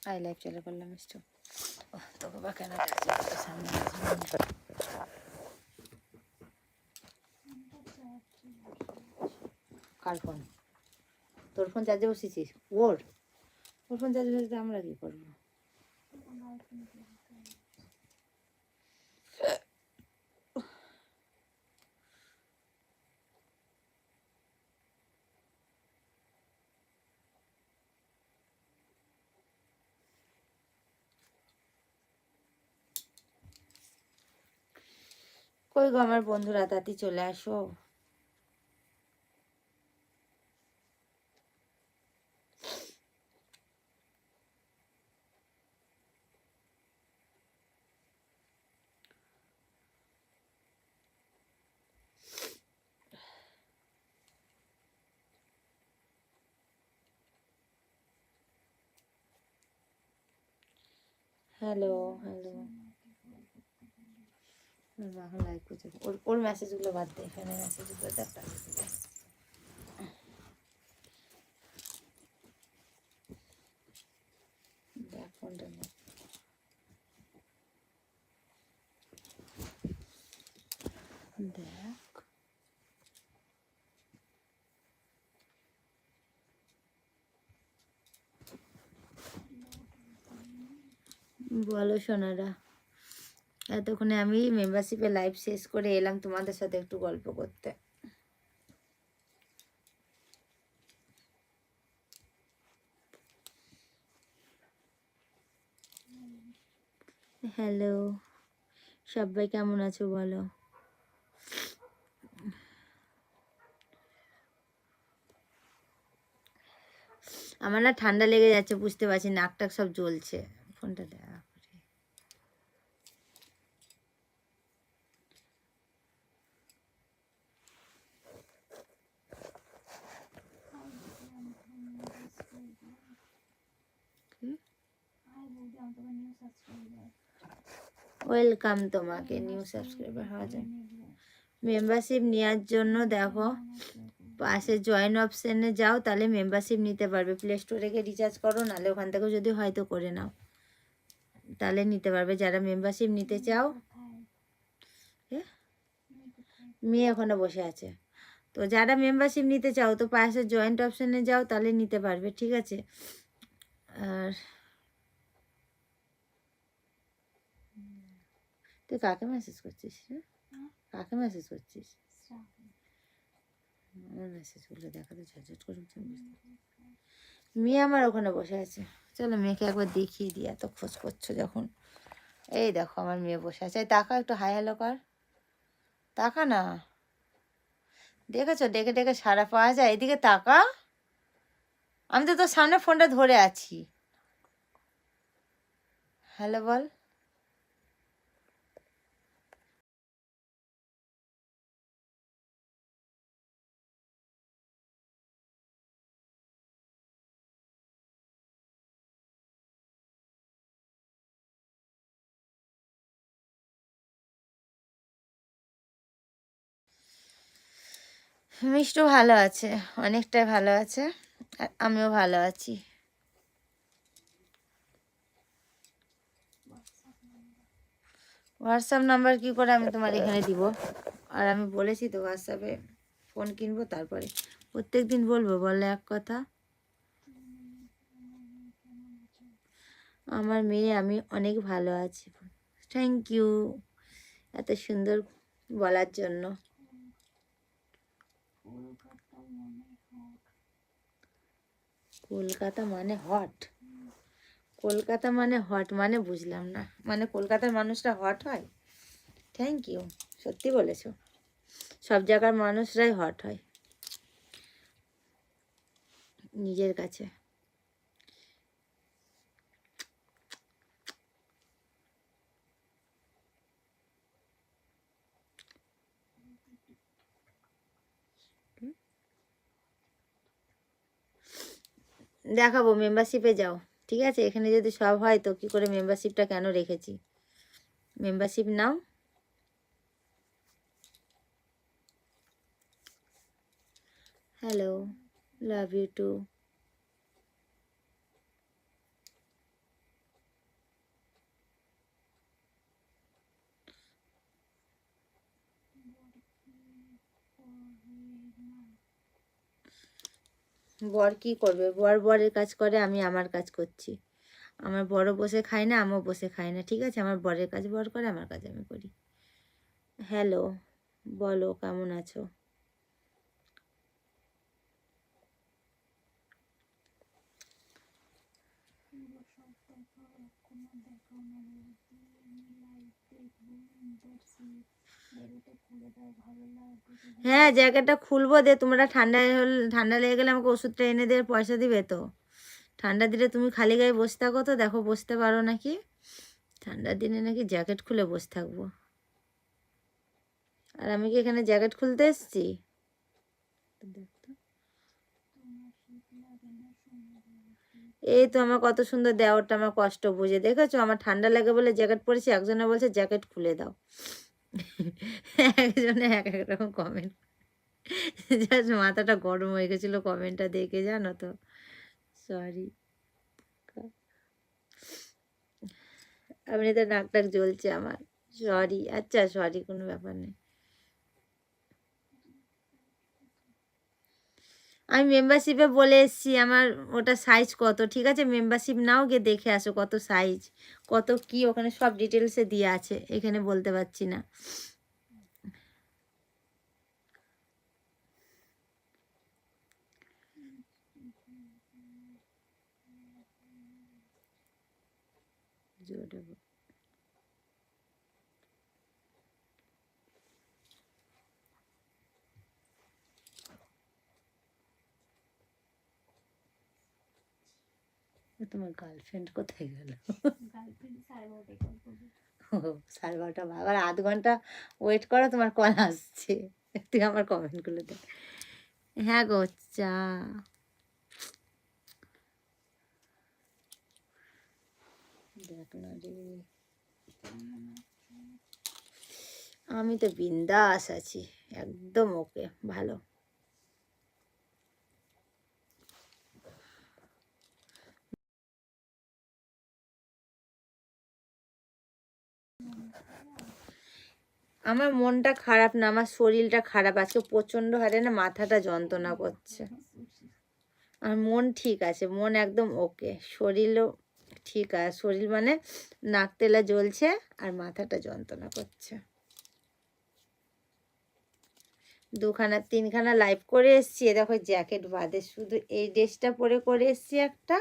I live চালু করলাম একটু। তোকে বা কেন সামনে কার ফোন? তোর ফোন চার্জে বসেছিস? ওর ফোন চার্জে বসে আমরা কি করবো? কই গো আমার বন্ধুরা, তাড়াতাড়ি চলে আসো। হ্যালো হ্যালো, এখন লাইভ করছে। ওর মেসেজগুলো বাদ দে, এখানে মেসেজগুলো দেখ। দেখ ফোনটা নে, দেখ। বলো সোনারা, এতক্ষণে আমি মেম্বারশিপে লাইভ শেষ করে এলাম তোমাদের সাথে একটু গল্প করতে। হ্যালো, সবাই কেমন আছো বলো? আমার না ঠান্ডা লেগে যাচ্ছে, বুঝতে পারছি, নাক টাক সব জ্বলছে। ফোনটা দেখ। ওয়েলকাম তোমাকে, নিউ সাবস্ক্রাইবার হওয়ার জন্য। মেম্বারশিপ নেওয়ার জন্য দেখো পাশে জয়েন অপশানে যাও, তাহলে মেম্বারশিপ নিতে পারবে। প্লে স্টোরে গিয়ে রিচার্জ করো, নাহলে ওখান থেকেও যদি হয়তো করে নাও, তাহলে নিতে পারবে। যারা মেম্বারশিপ নিতে চাও, মেয়ে ওখানে বসে আছে, তো যারা মেম্বারশিপ নিতে চাও তো পাশে জয়েন্ট অপশানে যাও, তাহলে নিতে পারবে, ঠিক আছে? আর তুই কাকে মেসেজ করছিস? কাকে মেসেজ করছিস? আমার মেসেজগুলো দেখাতে ঝটঝট করে মেয়ে আমার ওখানে বসে আছে। চলো মেয়েকে একবার দেখিয়ে দিই, এত খোঁজ করছো যখন। এই দেখো আমার মেয়ে বসে আছে, তাকা একটু হাই হ্যালো কর, তাকা না। দেখেছো, ডেকে ডেকে সাড়া পাওয়া যায়, এদিকে তাকা। আমি তো তোর সামনে ফোনটা ধরে আছি, হ্যালো বল। মিষ্টু ভালো আছে, অনেকটাই ভালো আছে, আর আমিও ভালো আছি। হোয়াটসঅ্যাপ নাম্বার কি করে আমি তোমার এখানে দিব? আর আমি বলেছি তো হোয়াটসঅ্যাপে ফোন কিনবো, তারপরে প্রত্যেক দিন বলবো, বললে এক কথা। আমার মেয়ে আমি অনেক ভালো আছি। থ্যাংক ইউ এত সুন্দর বলার জন্য। কলকাতা মানে হট? কলকাতা মানে হট মানে বুঝলাম না, মানে কলকাতার মানুষরা হট হয়? থ্যাংক ইউ, সত্যি বলেছো, সব জায়গার মানুষরাই হট হয় নিজের কাছে। দেখাবো, মেম্বারশিপে যাও, ঠিক আছে? এখানে যদি সব হয় তো কি করে মেম্বারশিপটা কেন রেখেছি? মেম্বারশিপ নাও। Hello, love you too. বর কি করবে? বর বরের কাজ করে, আমি আমার কাজ করছি। আমার বড় বসে খায় না, আমিও বসে খাই না, ঠিক আছে? আমার বরের কাজ বর করে, আমার কাজ আমি করি। হ্যালো, বলো কেমন আছো? হ্যাঁ, জ্যাকেটটা খুলবো, দিয়ে তোমরা ঠান্ডা লেগে গেলে আমাকে ওষুধটা এনে দিয়ে পয়সা দিবে তো। ঠান্ডা দিলে তুমি খালি গায়ে বসে থাকো, তো দেখো বসতে পারো নাকি? ঠান্ডার দিনে নাকি জ্যাকেট খুলে বসে থাকবো? আর আমি কি এখানে জ্যাকেট খুলতে এসেছি? এই তো আমার কত সুন্দর দেওয়ারটা আমার কষ্ট বুঝে, দেখেছো? আমার ঠান্ডা লাগে বলে জ্যাকেট পরেছি, একজনে বলছে জ্যাকেট খুলে দাও। একজনে এক এক রকম কমেন্ট। জাস্ট মাথাটা গরম হয়ে গেছিলো কমেন্টটা দেখে, জানো তো। সরি, এমনিতে নাক টাক জ্বলছে আমার। সরি, আচ্ছা সরি, কোনো ব্যাপার নেই। আমি মেম্বারশিপে বলে এসছি আমার ওটা সাইজ কত, ঠিক আছে? মেম্বারশিপ নাও, গিয়ে দেখে আসো কত সাইজ, কত কি ওখানে সব ডিটেলসে দিয়ে আছে, এখানে বলতে পারছি না। জোরে বল। তোমার গার্লফ্রেন্ড কোথায় গেল? ও, 12:30 আবার আধ ঘন্টা ওয়েট করো, তোমার কল আসছে। তুই আমার কমেন্টগুলো দেখ। হ্যাঁ গো, চা। দেখ না রে, আমি তো বিন্দাস আছি, একদম ওকে, ভালো। আমার মনটা খারাপ না, আমার শরীরটা খারাপ আজকে প্রচন্ড হারে না, মাথাটা যন্ত্রণা করছে। আর মন ঠিক আছে, মন একদম ওকে, শরীরও ঠিক আছে। শরীর মানে নাক তেলা জ্বলছে আর মাথাটা যন্ত্রণা করছে। 2-3খানা লাইভ করে এসছি, দেখো জ্যাকেট বাদে শুধু এই ড্রেসটা পরে করে এসছি একটা,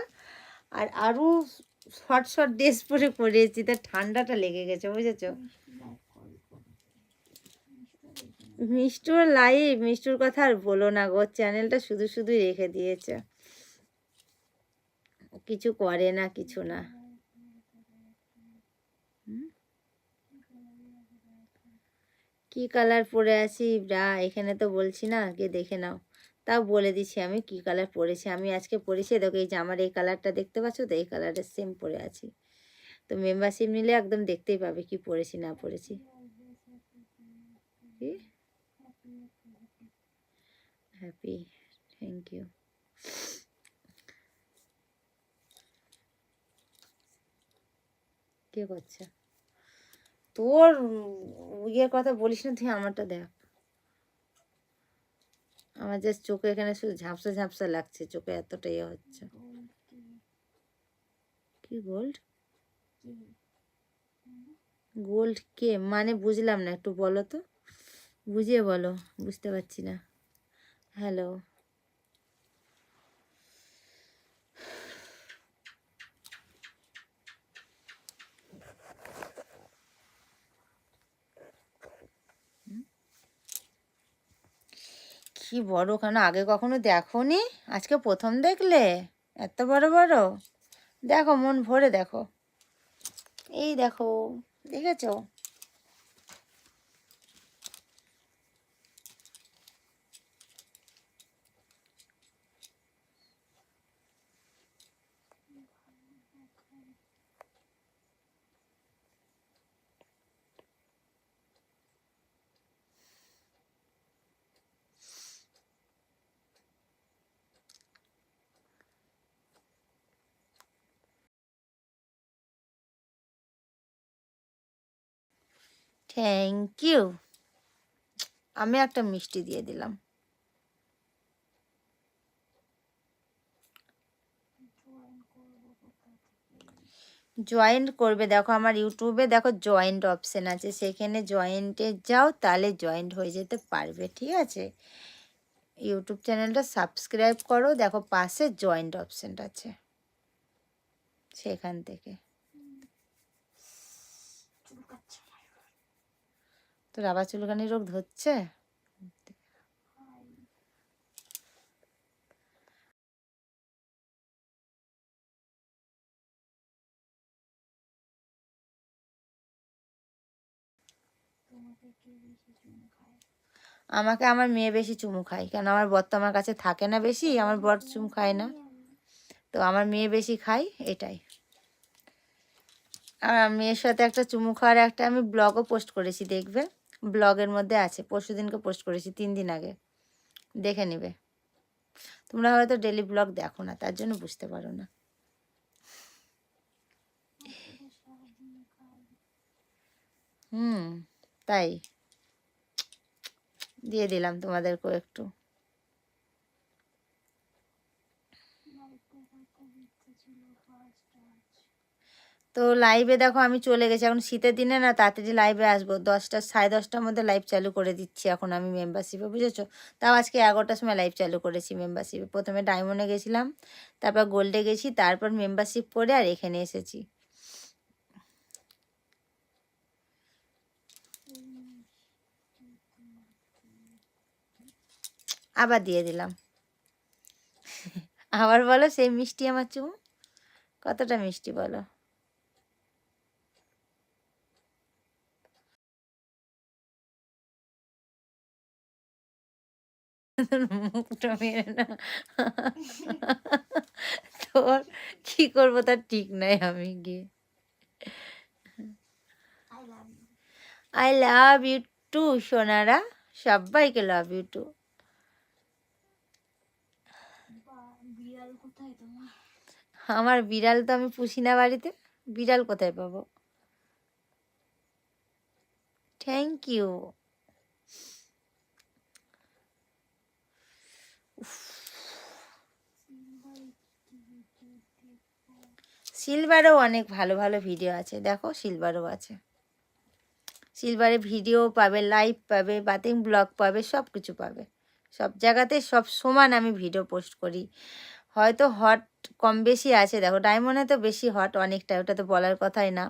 আর আরও শর্ট শর্ট ড্রেস পরে করে এসছি, তা ঠান্ডাটা লেগে গেছে, বুঝেছো? মিষ্টুর লাইভ, মিষ্টুর কথা আর বলো না গো, চ্যানেলটা শুধু শুধুই রেখে দিয়েছে, কিছু করে না, কিছু না। কি কালার পরে আছি ব্রা, এখানে তো বলছি না, গিয়ে দেখে নাও। তাও বলে দিচ্ছি আমি কি কালার পরেছি। আমি আজকে পরেছি, দেখো এই যে আমার এই কালারটা দেখতে পাচ্ছ তো, এই কালারের সেম পরে আছি। তো মেম্বারশিপ নিলে একদম দেখতেই পাবে কি পরেছি না পরেছি। কি হ্যাপি, থ্যাংক ইউ। কে করছে? তোর ইয়ের কথা বলিস না তুই, আমারটা দেখ। আমার জাস্ট চোখে এখানে শুধু ঝাপসা ঝাপসা লাগছে, চোখে এতটা ইয়ে হচ্ছে। কি গোল্ড? গোল্ড কে মানে বুঝলাম না, একটু বলো তো, বুঝিয়ে বলো, বুঝতে পারছি না। হ্যালো, কি বড় কেন, আগে কখনো দেখোনি, আজকে প্রথম দেখলে? এত বড় বড়, দেখো মন ভরে দেখো, এই দেখো, দেখেছো? Thank you. আমি একটা মিষ্টি দিয়ে দিলাম। জয়েন্ট করবে, দেখো আমার ইউটিউবে দেখো জয়েন্ট অপশন আছে, সেখানে জয়েন্টে যাও, তাহলে জয়েন্ট হয়ে যেতে পারবে, ঠিক আছে। ইউটিউব চ্যানেলটা সাবস্ক্রাইব করো, দেখো পাশে জয়েন্ট অপশনটা আছে, সেখান থেকে। তোর আবার চুলকানি রোগ ধরছে? আমাকে আমার মেয়ে বেশি চুমু খায়, কেন আমার বর তো আমার কাছে থাকে না বেশি, আমার বর চুমু খায় না, তো আমার মেয়ে বেশি খায়, এটাই। আর মেয়ের সাথে একটা চুমু খাওয়ার একটা আমি ব্লগও পোস্ট করেছি, দেখবে ব্লগের মধ্যে আছে, পরশুদিনকে পোস্ট করেছি, 3 দিন আগে, দেখে নিবে। তোমরা হয়তো ডেলি ব্লগ দেখো না, তার জন্য বুঝতে পারো না। তাই দিয়ে দিলাম তোমাদেরকেও একটু। তো লাইভে দেখো আমি চলে গেছি, এখন শীতের দিনে না তাড়াতাড়ি লাইভে আসবো, 10টা 10:30টার মধ্যে লাইভ চালু করে দিচ্ছি এখন আমি মেম্বারশিপে, বুঝেছো। তাও আজকে 11টার সময় লাইভ চালু করেছি মেম্বারশিপে, প্রথমে ডায়মন্ডে গেছিলাম, তারপর গোল্ডে গেছি, তারপর মেম্বারশিপ করে আর এখানে এসেছি। আবার দিয়ে দিলাম। আবার বলো, সেই মিষ্টি আমার চুমু কতটা মিষ্টি বলো। মুখটা মেরে না, তোর কি করবো তার ঠিক নাই, আমি গিয়ে I love you too Sonara, সবাইকে লাভ ইউ টু। আমার বিড়াল তো আমি পুষি না বাড়িতে, বিড়াল কোথায় পাবো। Thank you. সিলভারেও অনেক ভালো ভালো ভিডিও আছে, দেখো সিলভারও আছে, সিলভারে ভিডিও পাবে, লাইভ পাবে, বাতিং ব্লগ পাবে, সব কিছু পাবে, সব জায়গাতে সব সমান আমি ভিডিও পোস্ট করি। হয়তো হট কম বেশি আছে, দেখো ডায়মন্ডে তো বেশি হট অনেকটা, ওটা তো বলার কথাই না,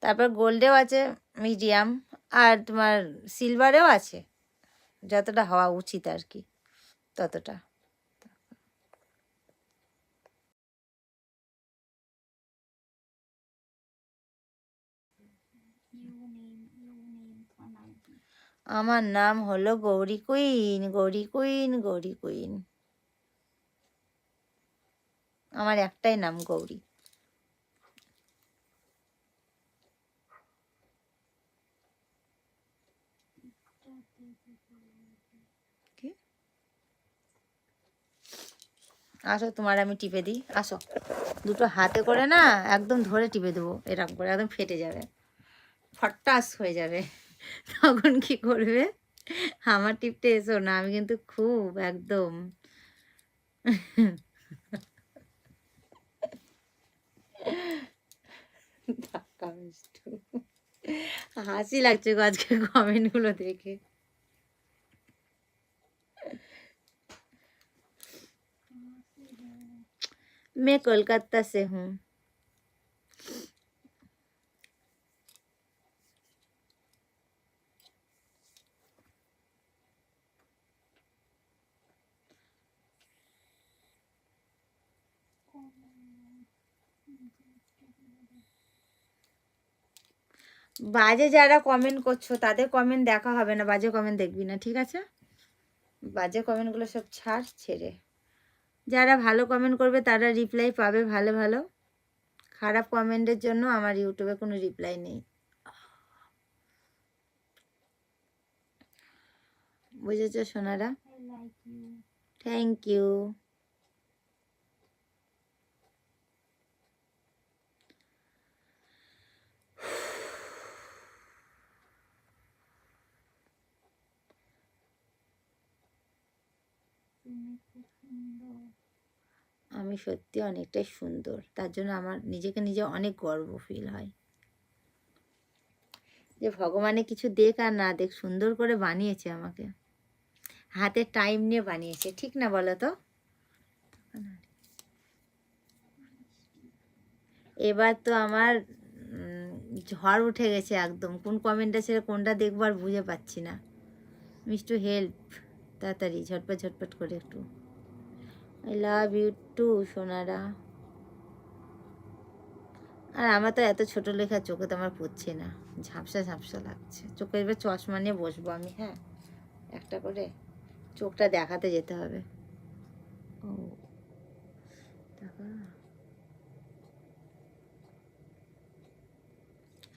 তারপর গোল্ডেও আছে মিডিয়াম, আর তোমার সিলভারেও আছে, যতটা হওয়া উচিত আর কি ততটা। আমার নাম হলো Gauri queen, Gauri queen, Gauri queen, আমার একটাই নাম গৌরী। আসো তোমার আমি টিপে দিই, আসো, দুটো হাতে করে না একদম ধরে টিপে দেবো, এরকম করে একদম ফেটে যাবে, ফটাস হয়ে যাবে, তখন কি করবে, আমার টিপতে এসো না, আমি কিন্তু খুব একদম হাসি লাগছে গো আজকে কমেন্টগুলো দেখে। मैं कोलकाता से हूँ। বাজে যারা কমেন্ট করছো তাদের কমেন্ট দেখা হবে না, বাজে কমেন্ট দেখবি না, ঠিক আছে। বাজে কমেন্টগুলো সব ছাড়, ছেড়ে যারা ভালো কমেন্ট করবে তারা রিপ্লাই পাবে ভালো ভালো, খারাপ কমেন্টের জন্য আমার ইউটিউবে কোনো রিপ্লাই নেই, বুঝেছো সোনারা। Thank you. আমি সত্যি অনেকটাই সুন্দর, তার জন্য আমার নিজেকে নিজে অনেক গর্ব ফিল হয় যে ভগবানে কিছু দেখ আর না দেখ সুন্দর করে বানিয়েছে আমাকে, হাতে টাইম নিয়ে বানিয়েছে, ঠিক না বলো তো? এবার তো আমার ঝড় উঠে গেছে একদম, কোন কমেন্টটা ছেড়ে কোনটা দেখবো আর বুঝে পাচ্ছি না। মিষ্টু হেল্প, তাড়াতাড়ি ঝটপট ঝটপট করে একটু। আই লাভ ইউ টু সোনারা। আর আমার তো এত ছোট লেখা চোখে তো আমার পড়ছে না, ঝাপসা ঝাপসা লাগছে চোখে। এবার চশমা নিয়ে বসবো আমি, হ্যাঁ একটা করে, চোখটা দেখাতে যেতে হবে। ও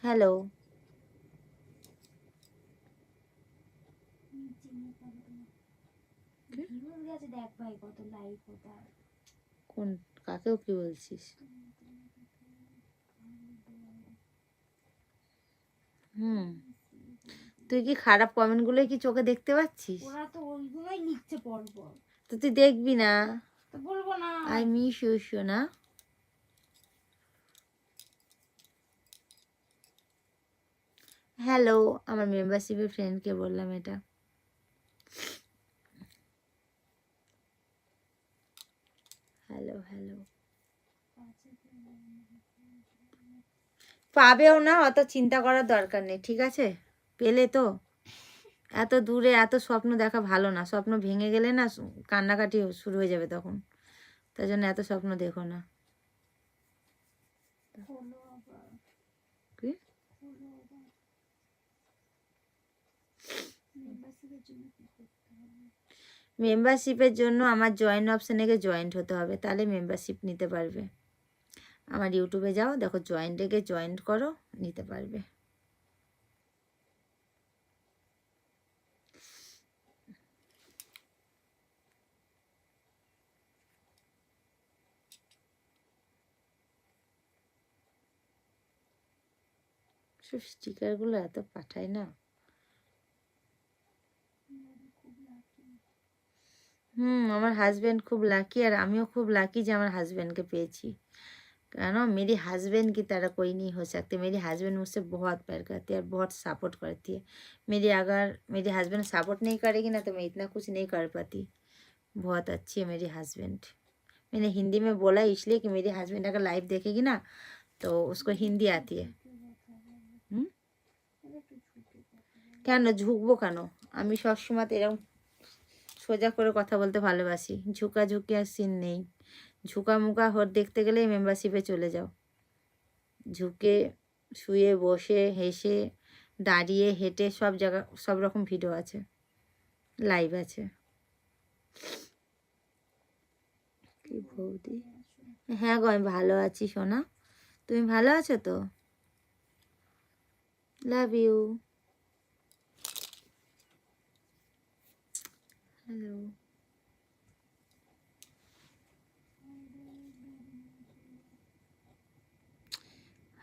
হ্যালো, কোন কাকেও কি বলছিস? তুই কি খারাপ কমেন্টগুলো কি চোখে দেখতে পাচ্ছিস? ওরা তো ওইগুলোই লিখছে পরপর, তো তুই দেখবি না? তো বলবো না। আই মিস ইউ সোনা। হ্যালো, আমার মেম্বারশিপের ফ্রেন্ডকে বললাম এটা। হ্যালো হ্যালো, পাবেও না, অত চিন্তা করার দরকার নেই, ঠিক আছে? পেলে তো, এত দূরে এত স্বপ্ন দেখা ভালো না, স্বপ্ন ভেঙে গেলে না কান্নাকাটি শুরু হয়ে যাবে তখন, তাই জন্য এত স্বপ্ন দেখো না। কি মেম্বারশিপের জন্য আমার জয়েন অপশানে গিয়ে জয়েন্ট হতে হবে, তাহলে মেম্বারশিপ নিতে পারবে। আমার ইউটিউবে যাও, দেখো জয়েন্টে গিয়ে জয়েন্ট করো, নিতে পারবে। সব স্টিকারগুলো এত পাঠায় না। আমার হাজব্যান্ড খুব লাকি, আর আমিও খুব লাকি যে আমার হাस्बैंड পেয়েছি। কেন मेरे हस्बैंड की तरह कोई नहीं हो सकते। मेरे हस्बैंड मुझसे बहुत प्यार करते हैं और बहुत सपोर्ट करती है। अगर मेरे हस्बैंड सपोर्ट नहीं करेगी ना तो मैं इतना कुछ नहीं कर पाती। बहुत अच्छी है मेरी हस्बैंड। मैंने हिंदी में बोला इसलिए कि मेरी हस्बैंड अगर लाइव देखेगी ना तो उसको हिंदी आती है। কেন ঝুঁকবো কেন? আমি সবসময় এরকম সোজা করে কথা বলতে ভালোবাসি, ঝুঁকাঝুঁকি আর সিন নেই। ঝুঁকা মুখা হর দেখতে গেলেই মেম্বারশিপে চলে যাও। ঝুঁকে শুয়ে বসে হেসে দাঁড়িয়ে হেঁটে সব জায়গা সব রকম ভিডিও আছে, লাইভ আছে। কি বৌদি? হ্যাঁ গো আমি ভালো আছি সোনা, তুমি ভালো আছো তো? Love you. হ্যালো,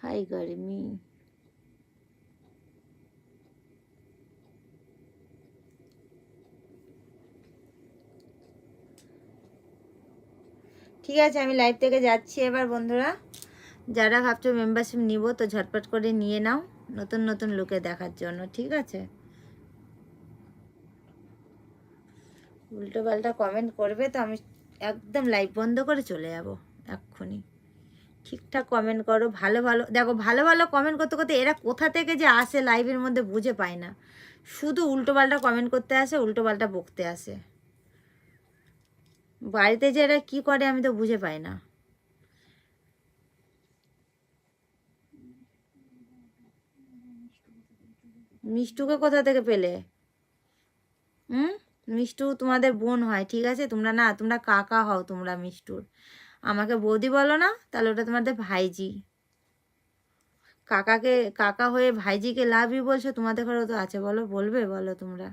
হাই গরমি। ঠিক আছে আমি লাইভ থেকে যাচ্ছি এবার বন্ধুরা। যারা ভাবছো মেম্বারশিপ নিব তো ঝটপট করে নিয়ে নাও, নতুন নতুন লুকে দেখার জন্য, ঠিক আছে? উল্টো পাল্টা কমেন্ট করবে তো আমি একদম লাইভ বন্ধ করে চলে যাব এক্ষুনি। ঠিকঠাক কমেন্ট করো, ভালো ভালো দেখো, ভালো ভালো কমেন্ট করতে করতে এরা কোথা থেকে যে আসে লাইভের মধ্যে বুঝে পায় না, শুধু উল্টো পাল্টা কমেন্ট করতে আসে, উল্টো পাল্টা বকতে আসে। বাড়িতে যে এরা কী করে আমি তো বুঝে পাই না। মিষ্টুকে কোথা থেকে পেলে? মিষ্টু তোমাদের বোন হয়, ঠিক আছে? তোমরা না, তোমরা কাকা হও তোমরা মিষ্টুর। আমাকে বৌদি বলো না, তাহলে ওটা তোমাদের ভাইজি। কাকাকে কাকা হয়ে ভাইজিকে লাভ ইউ বলছো, তোমাদের ঘরেও তো আছে, বলো বলবে বলো তোমরা।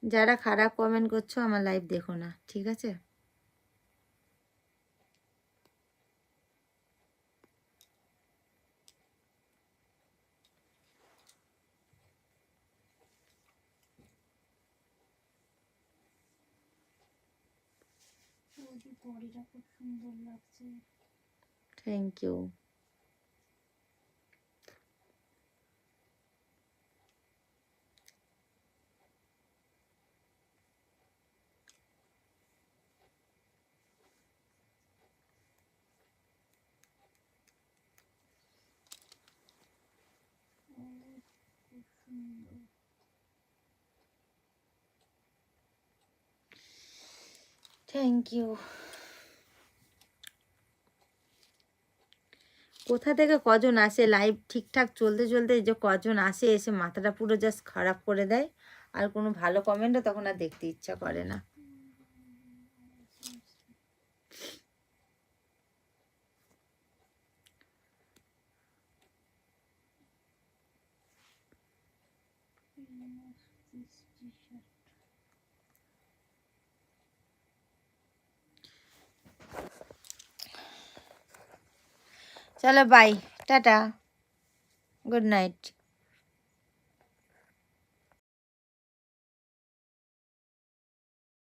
যারা খারাপ কমেন্ট করছো আমার লাইভ দেখো না, ঠিক আছে? বৌদি বডিটা খুব সুন্দর লাগছে। Thank you. খুব সুন্দর। Thank you. কোথা থেকে কজন আসে লাইভ ঠিকঠাক চলতে চলতে, যে কজন আসে এসে মাথাটা পুরো জাস্ট খারাপ করে দেয়, আর কোনো ভালো কমেন্টও তখন আর দেখতে ইচ্ছা করে না। চলো বাই, টাটা, গুড নাইট।